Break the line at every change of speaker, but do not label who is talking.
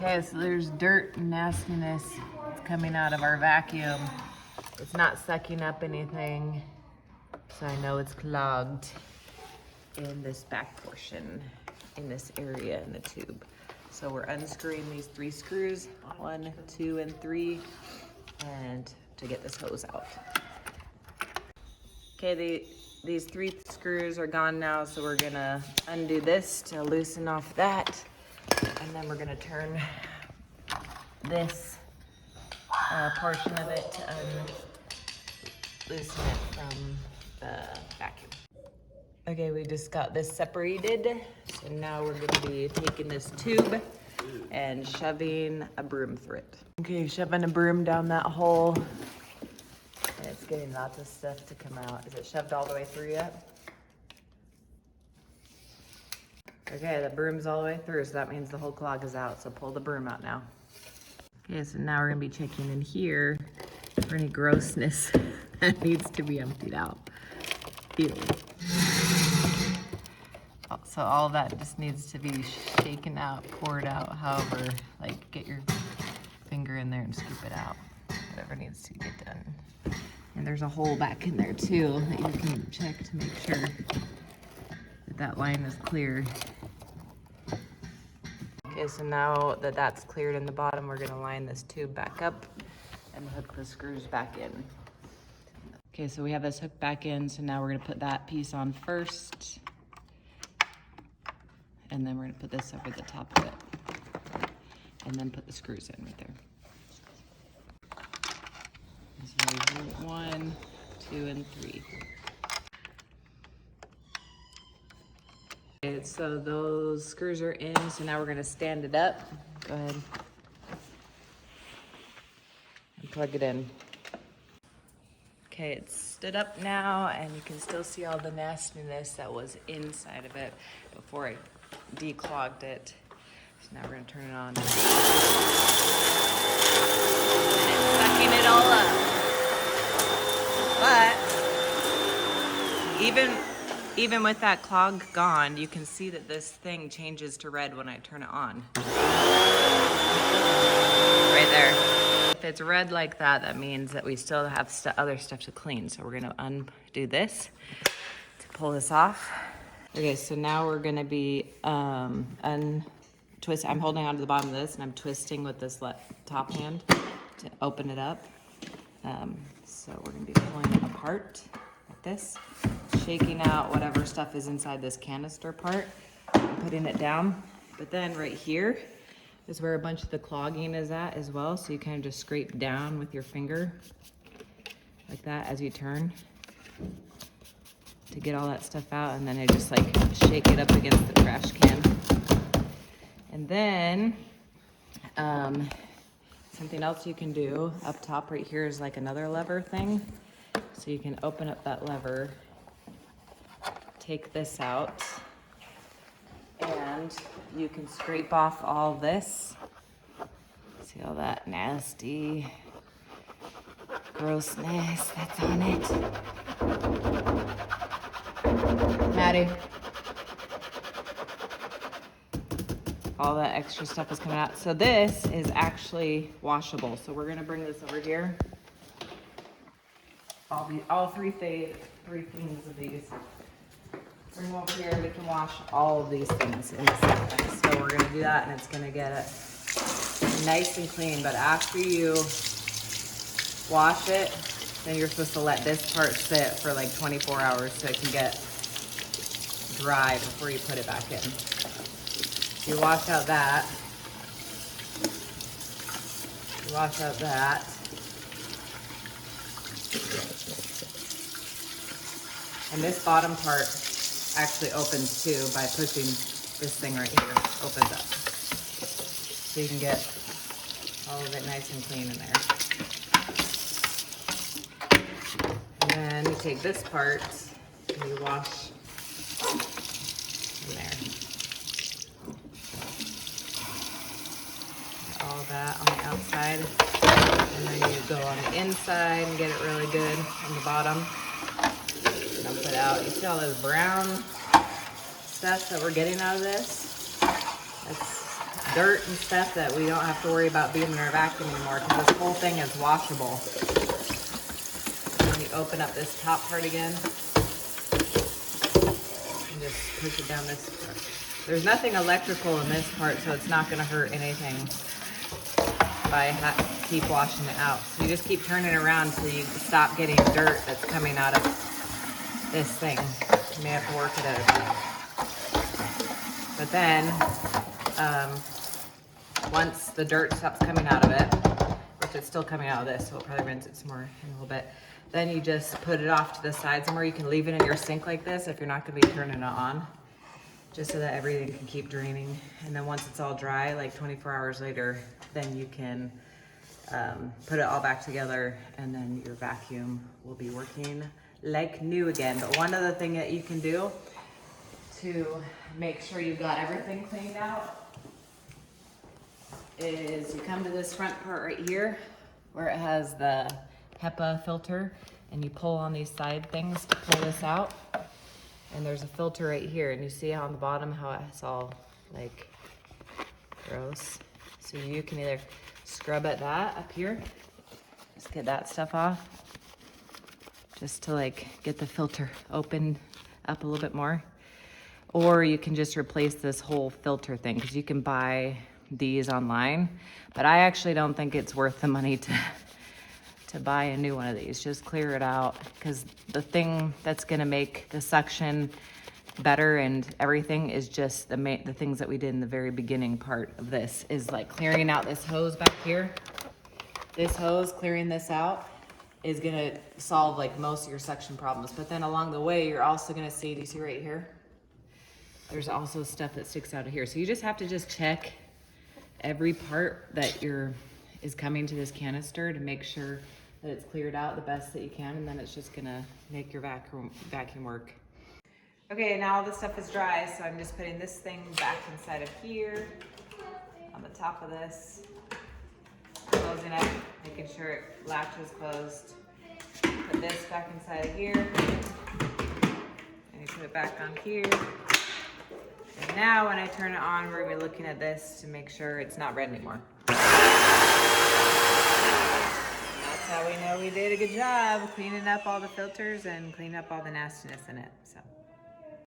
Okay, so there's dirt and nastiness coming out of our vacuum. It's not sucking up anything, so I know it's clogged in this back portion, in this area in the tube. So we're unscrewing these 3 screws, 1, 2, and 3, and to get this hose out. Okay, these 3 screws are gone now, so we're gonna undo this to loosen off that, and then we're gonna turn this portion of it to loosen it from the vacuum. Okay, we just got this separated, so now we're gonna be taking this tube and shoving a broom through it. Okay, shoving a broom down that hole, and it's getting lots of stuff to come out. Is it shoved all the way through yet? Okay, the broom's all the way through, so that means the whole clog is out, so pull the broom out now. Okay, so now we're gonna be checking in here for any grossness that needs to be emptied out. Ew. So all of that just needs to be shaken out, poured out, however, like get your finger in there and scoop it out, whatever needs to get done. And there's a hole back in there too that you can check to make sure that that line is clear. Okay, so now that that's cleared in the bottom, we're gonna line this tube back up and hook the screws back in. Okay, so we have this hooked back in, so now we're gonna put that piece on first. And then we're gonna put this over the top of it. And then put the screws in right there. So there's 1, 2, and 3. Okay, so those screws are in, so now we're gonna stand it up. Go ahead. And plug it in. Okay, it's stood up now, and you can still see all the nastiness that was inside of it before I declogged it. So now we're gonna turn it on. And it's sucking it all up. But even with that clog gone, you can see that this thing changes to red when I turn it on. Right there. If it's red like that, that means that we still have other stuff to clean. So we're gonna undo this to pull this off. Okay, so now we're gonna be twist. I'm holding onto the bottom of this and I'm twisting with this top hand to open it up. So we're gonna be pulling it apart like this, shaking out whatever stuff is inside this canister part and putting it down. But then right here is where a bunch of the clogging is at as well. So you kind of just scrape down with your finger like that as you turn to get all that stuff out, and then I just like shake it up against the trash can. And then something else you can do up top right here is like another lever thing. So you can open up that lever, take this out, and you can scrape off all this. See all that nasty grossness that's on it. Maddie. All that extra stuff is coming out. So this is actually washable. So we're gonna bring this over here. All three things of these. Bring them over here. We can wash all of these things in the same. So we're gonna do that, and it's gonna get it nice and clean. But after you wash it, then you're supposed to let this part sit for like 24 hours so it can get dry before you put it back in. You wash out that. You wash out that. And this bottom part actually opens too by pushing this thing right here. Opens up. So you can get all of it nice and clean in there. And then you take this part and you wash in there. Get all that on the outside. And then you go on the inside and get it really good on the bottom. Dump it out. You see all this brown stuff that we're getting out of this? That's dirt and stuff that we don't have to worry about being in our vacuum anymore, because this whole thing is washable. When you open up this top part again, and just push it down this part. There's nothing electrical in this part, so it's not gonna hurt anything by keep washing it out. So you just keep turning around until you stop getting dirt that's coming out of this thing. You may have to work it out. But then, once the dirt stops coming out of it, which it's still coming out of this, so we'll probably rinse it some more in a little bit, then you just put it off to the side somewhere. You can leave it in your sink like this if you're not gonna be turning it on, just so that everything can keep draining. And then once it's all dry, like 24 hours later, then you can put it all back together, and then your vacuum will be working like new again. But one other thing that you can do to make sure you've got everything cleaned out is you come to this front part right here where it has the HEPA filter, and you pull on these side things to pull this out. And there's a filter right here, and you see on the bottom how it's all like gross. So you can either scrub at that up here, just get that stuff off, just to like get the filter open up a little bit more. Or you can just replace this whole filter thing, because you can buy these online, but I actually don't think it's worth the money to buy a new one of these. Just clear it out, because the thing that's gonna make the suction better and everything is just the things that we did in the very beginning part of this, is like clearing out this hose back here. This hose, clearing this out, is gonna solve like most of your suction problems. But then along the way, you're also gonna see, do you see right here? There's also stuff that sticks out of here. So you just have to just check every part that is coming to this canister to make sure that it's cleared out the best that you can, and then it's just gonna make your vacuum work. Okay, now all this stuff is dry, so I'm just putting this thing back inside of here, on the top of this, closing it, making sure it latches closed. Put this back inside of here, and you put it back on here. And now when I turn it on, we're gonna be looking at this to make sure it's not red anymore. That's how we know we did a good job cleaning up all the filters and cleaning up all the nastiness in it, so.